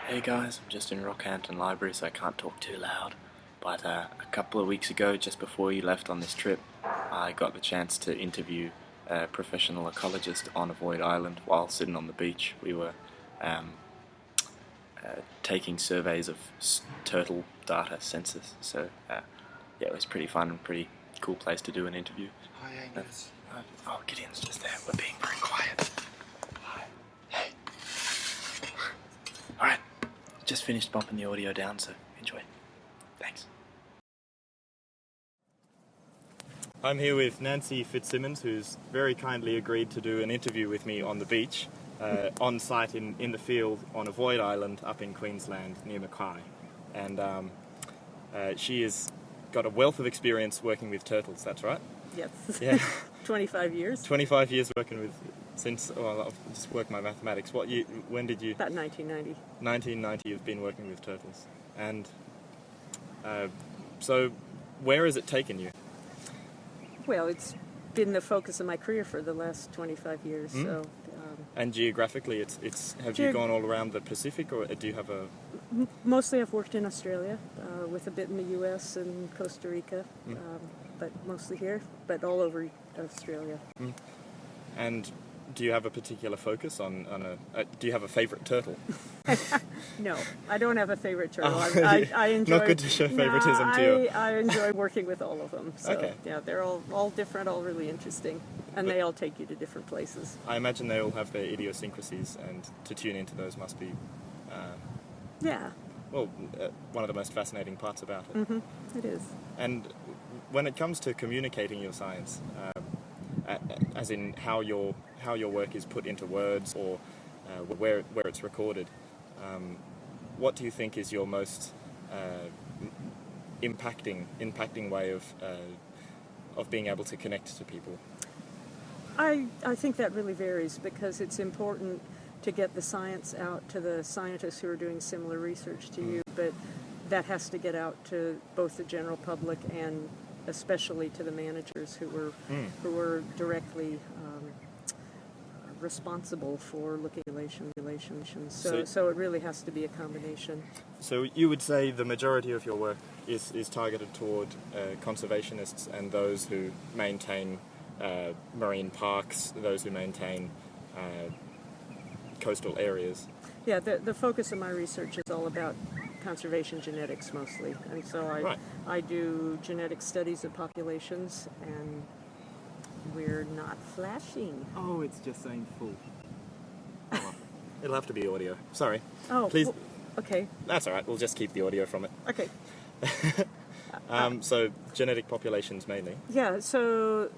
Hey guys, I'm just in Rockhampton Library, so I can't talk too loud. But a couple of weeks ago, just before you left on this trip, I got the chance to interview a professional ecologist on Avoid Island while sitting on the beach. We were um, taking surveys of turtle data census, so yeah, it was pretty fun and pretty cool place to do an interview. Hi, Angus. Oh, Gideon's just there. We're being very quiet. Hi. Hey. Alright. Just finished bumping the audio down, so enjoy. Thanks. I'm here with Nancy FitzSimmons, who's very kindly agreed to do an interview with me on the beach, on site in the field on Avoid Island up in Queensland near Mackay. And she has got a wealth of experience working with turtles, that's right? Yes. Yeah. 25 years. 25 years working with, I've just worked my mathematics. When did you? About 1990. 1990 you've been working with turtles. And so where has it taken you? Well, it's been the focus of my career for the last 25 years. So. And geographically, have you gone all around the Pacific, or do you have a? Mostly, I've worked in Australia, with a bit in the U.S. and Costa Rica, but mostly here, but all over Australia. And do you have a particular focus on do you have a favourite turtle? No, I don't have a favorite turtle. Oh, I enjoy. Not good to show favouritism to you. I enjoy working with all of them. So, okay. Yeah, they're all different, all really interesting, and they all take you to different places. I imagine they all have their idiosyncrasies, and to tune into those must be. Yeah. Well, one of the most fascinating parts about it. Mm-hmm. It is. And when it comes to communicating your science, as in how your work is put into words or where it's recorded, what do you think is your most impacting way of being able to connect to people? I think that really varies, because it's important to get the science out to the scientists who are doing similar research to you, but that has to get out to both the general public and especially to the managers who were directly responsible for looking at relations. So it really has to be a combination. So you would say the majority of your work is targeted toward conservationists and those who maintain marine parks, those who maintain coastal areas. Yeah, the focus of my research is all about conservation genetics mostly, and so I do genetic studies of populations, and we're not flashing. Oh, it's just saying full. It'll have to be audio. Sorry. Oh, please. Well, okay. That's all right. We'll just keep the audio from it. Okay. So genetic populations mainly. Yeah. So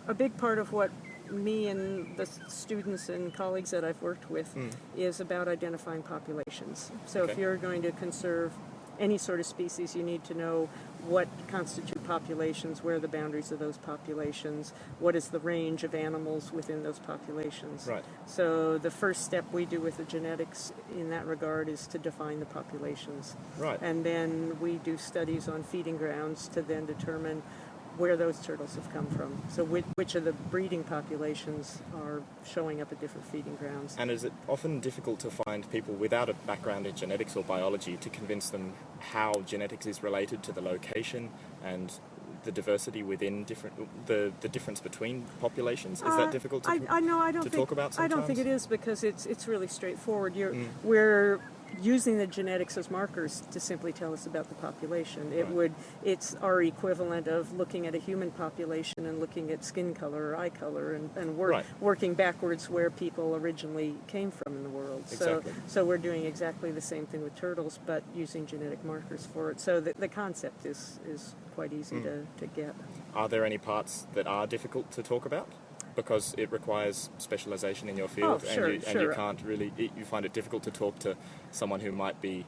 a big part of what me and the students and colleagues that I've worked with is about identifying populations. So if you're going to conserve any sort of species, you need to know what constitute populations, where are the boundaries of those populations, what is the range of animals within those populations. Right. So the first step we do with the genetics in that regard is to define the populations. Right. And then we do studies on feeding grounds to then determine where those turtles have come from. So which of the breeding populations are showing up at different feeding grounds. And is it often difficult to find people without a background in genetics or biology to convince them how genetics is related to the location and the diversity within the difference between populations? Is that difficult to talk about sometimes? I don't think it is, because it's really straightforward. We're using the genetics as markers to simply tell us about the population. It's our equivalent of looking at a human population and looking at skin color or eye color and working backwards where people originally came from in the world. Exactly. So we're doing exactly the same thing with turtles, but using genetic markers for it. So the concept is quite easy to get. Are there any parts that are difficult to talk about? Because it requires specialization in your field, and you can't really, you find it difficult to talk to someone who might be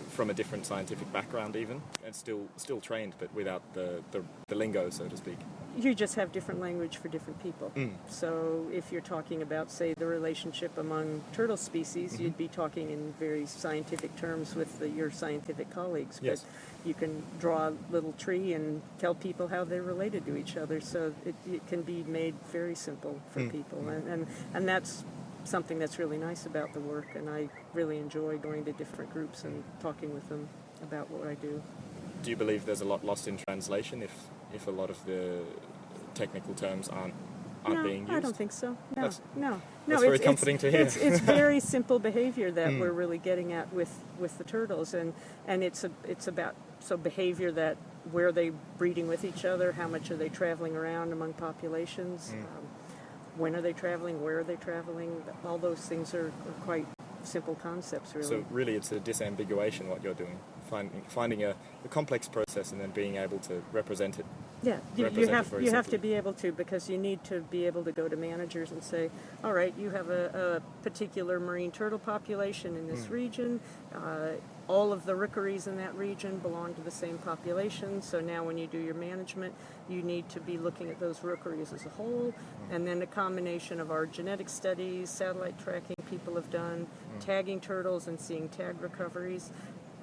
from a different scientific background even, and still trained, but without the lingo, so to speak. You just have different language for different people. So if you're talking about, say, the relationship among turtle species, you'd be talking in very scientific terms with your scientific colleagues. Yes. But you can draw a little tree and tell people how they're related to each other. So it can be made very simple for people. And that's something that's really nice about the work, and I really enjoy going to different groups and talking with them about what I do. Do you believe there's a lot lost in translation if a lot of the technical terms aren't being used? I don't think so. That's No, very comforting to hear. It's very simple behavior that we're really getting at with the turtles, and it's about behavior that where are they breeding with each other, how much are they traveling around among populations, when are they traveling, where are they traveling, all those things are quite simple concepts, really. So really it's a disambiguation what you're doing, finding a complex process and then being able to represent it. Yeah, you have to be able to, because you need to be able to go to managers and say, all right, you have a particular marine turtle population in this region. All of the rookeries in that region belong to the same population, so now when you do your management, you need to be looking at those rookeries as a whole, and then a combination of our genetic studies, satellite tracking people have done, tagging turtles and seeing tag recoveries.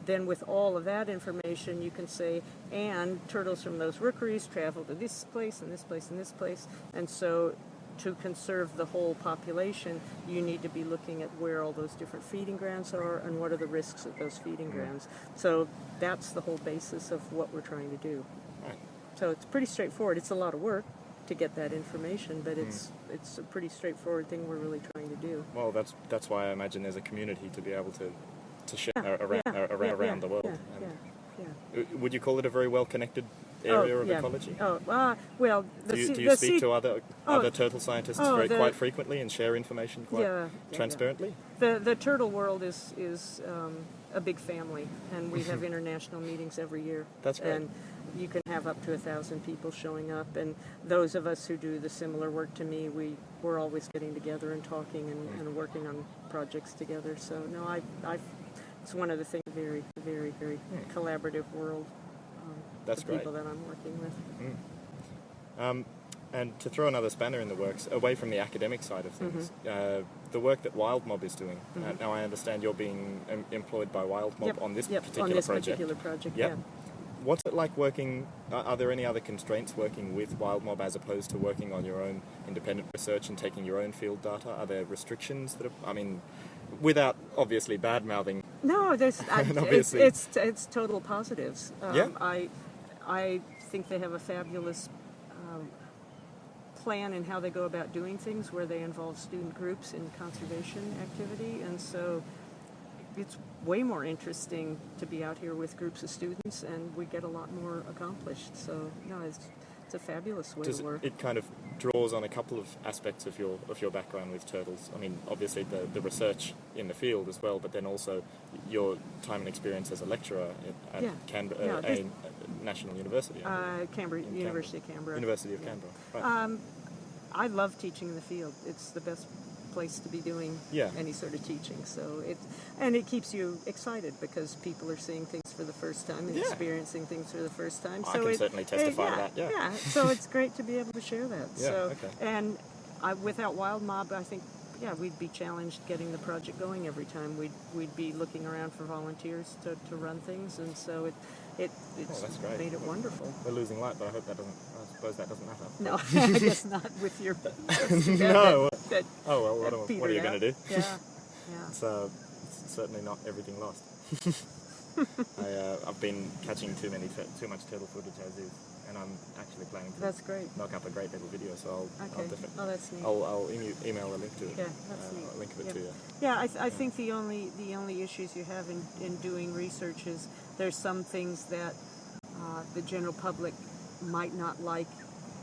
Then with all of that information, you can say, and turtles from those rookeries travel to this place and this place and this place. And so to conserve the whole population, you need to be looking at where all those different feeding grounds are and what are the risks of those feeding grounds. So that's the whole basis of what we're trying to do. Right. So it's pretty straightforward. It's a lot of work to get that information, but it's a pretty straightforward thing we're really trying to do. Well, that's why I imagine there's a community to be able to share around the world. Would you call it a very well-connected area of ecology? Well, do you speak to other turtle scientists quite frequently and share information quite transparently? The turtle world is a big family, and we have international meetings every year. That's great. And you can have up to 1,000 people showing up, and those of us who do the similar work to me, we're always getting together and talking and working on projects together. So no, it's one of the things, very, very, very collaborative world. That's the great. People that I'm working with. And to throw another spanner in the works, away from the academic side of things, the work that WildMob is doing. Now I understand you're being employed by WildMob on this particular project. Yep. What's it like working? Are there any other constraints working with WildMob as opposed to working on your own independent research and taking your own field data? Are there restrictions that without obviously bad mouthing? No, it's total positives. I think they have a fabulous plan in how they go about doing things, where they involve student groups in conservation activity, and so it's way more interesting to be out here with groups of students, and we get a lot more accomplished. So no, it's a fabulous way to work. It kind of draws on a couple of aspects of your background with turtles. I mean, obviously the research in the field as well, but then also your time and experience as a lecturer at Canberra, National University. University of Canberra. University of Canberra. Right. I love teaching in the field. It's the best place to be doing any sort of teaching. So it keeps you excited because people are seeing things for the first time and experiencing things for the first time. I can certainly testify to that. Yeah. So it's great to be able to share that. Okay. And without WildMob, I think we'd be challenged getting the project going every time. We'd be looking around for volunteers to run things, and so it's made it wonderful. We're losing light, but I suppose that doesn't matter. No, I guess not with your. No. What are you going to do? Yeah. It's certainly not everything lost. I've been catching too much turtle footage as is, and I'm actually planning to knock up a great little video. So that's neat. I'll email a link to it. Yeah, that's neat. A link of it to you. Yeah, I think the only issues you have in doing research is there's some things that the general public might not like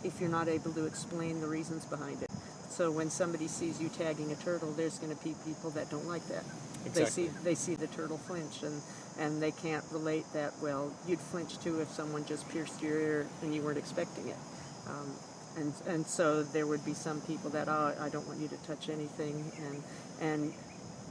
if you're not able to explain the reasons behind it. So when somebody sees you tagging a turtle, there's going to be people that don't like that. Exactly. They see the turtle flinch, and they can't relate that, well, you'd flinch too if someone just pierced your ear and you weren't expecting it. And so there would be some people that, I don't want you to touch anything, and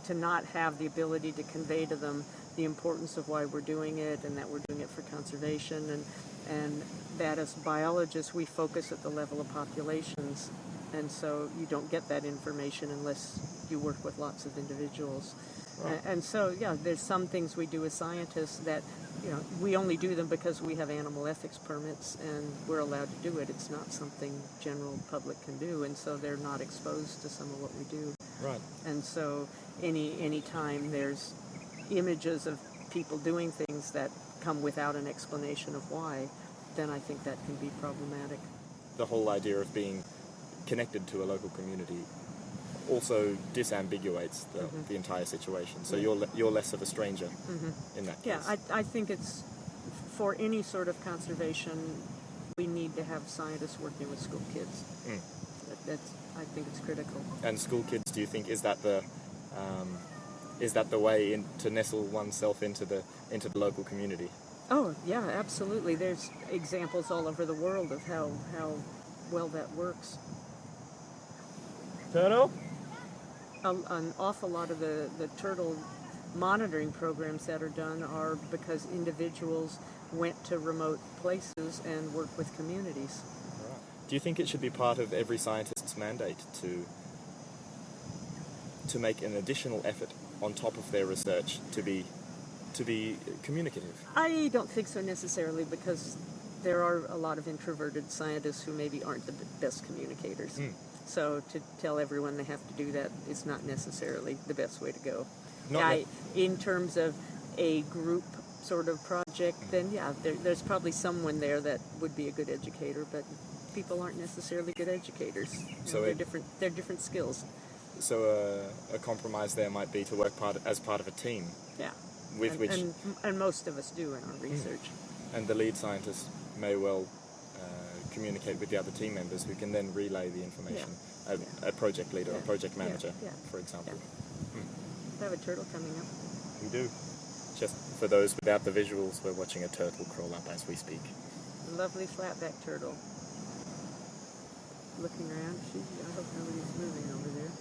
to not have the ability to convey to them the importance of why we're doing it and that we're doing it for conservation, and that as biologists we focus at the level of populations, and so you don't get that information unless you work with lots of individuals. Right. And so, there's some things we do as scientists that we only do them because we have animal ethics permits and we're allowed to do it. It's not something general public can do, and so they're not exposed to some of what we do. Right. And so any time there's images of people doing things that come without an explanation of why, then I think that can be problematic. The whole idea of being connected to a local community also disambiguates the entire situation. So you're less of a stranger in that case. Yeah, I think it's, for any sort of conservation, we need to have scientists working with school kids. I think it's critical. And school kids, do you think, is that the way to nestle oneself into the local community? Oh yeah, absolutely. There's examples all over the world of how well that works. Turtle? An awful lot of the turtle monitoring programs that are done are because individuals went to remote places and worked with communities. Right. Do you think it should be part of every scientist's mandate to make an additional effort on top of their research to be communicative? I don't think so necessarily, because there are a lot of introverted scientists who maybe aren't the best communicators. So to tell everyone they have to do that is not necessarily the best way to go. In terms of a group sort of project, then there's probably someone there that would be a good educator, but people aren't necessarily good educators. They're different skills. So a compromise there might be to work as part of a team. Yeah. And most of us do in our research. And the lead scientist may well communicate with the other team members, who can then relay the information. A project leader, a project manager, for example. We have a turtle coming up. We do. Just for those without the visuals, we're watching a turtle crawl up as we speak. A lovely flatback turtle. Looking around. I hope nobody's moving over there.